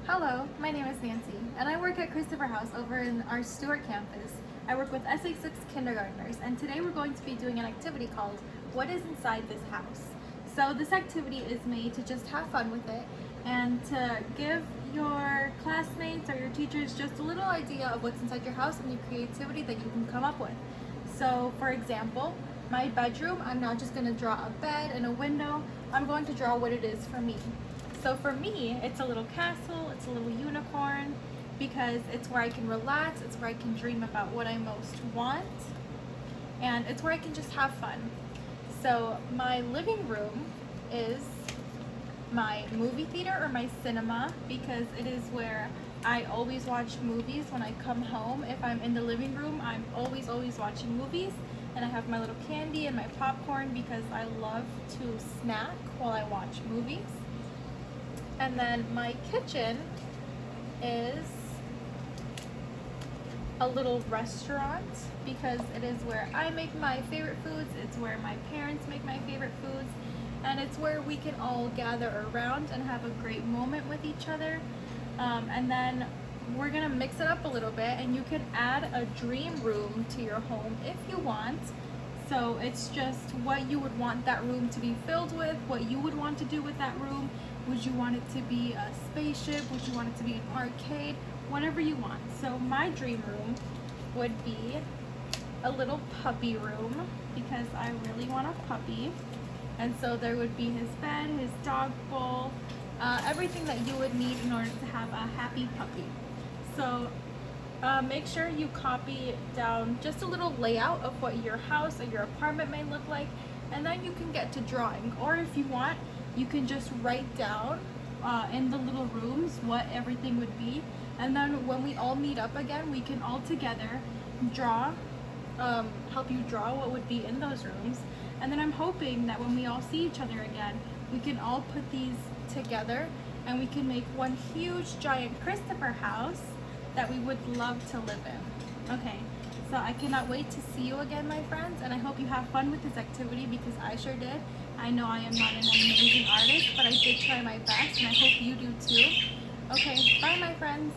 Hello, my name is Nancy, and I work at Christopher House over in our Stewart campus. I work with SA6 kindergartners, and today we're going to be doing an activity called What is Inside This House? So this activity is made to just have fun with it and to give your classmates or your teachers just a little idea of what's inside your house and the creativity that you can come up with. So for example, my bedroom, I'm not just going to draw a bed and a window, I'm going to draw what it is for me. So for me, it's a little castle, it's a little unicorn, because it's where I can relax, it's where I can dream about what I most want, and it's where I can just have fun. So my living room is my movie theater or my cinema, because it is where I always watch movies when I come home. If I'm in the living room, I'm always watching movies, and I have my little candy and my popcorn because I love to snack while I watch movies. And then my kitchen is a little restaurant because it is where I make my favorite foods, it's where my parents make my favorite foods, and it's where we can all gather around and have a great moment with each other. And then we're gonna mix it up a little bit, and you can add a dream room to your home if you want. So it's just what you would want that room to be filled with, what you would want to do with that room. Would you want it to be a spaceship? Would you want it to be an arcade? Whatever you want. So my dream room would be a little puppy room because I really want a puppy. And so there would be his bed, his dog bowl, everything that you would need in order to have a happy puppy. So make sure you copy down just a little layout of what your house or your apartment may look like, and then you can get to drawing. Or if you want, you can just write down in the little rooms what everything would be, and then when we all meet up again, we can all together draw, help you draw what would be in those rooms. And then I'm hoping that when we all see each other again, we can all put these together and we can make one huge giant Christopher house that we would love to live in. Okay, so I cannot wait to see you again, my friends, and I hope you have fun with this activity because I sure did. I know I am not an amazing artist, but I did try my best, and I hope you do too. Okay, bye my friends.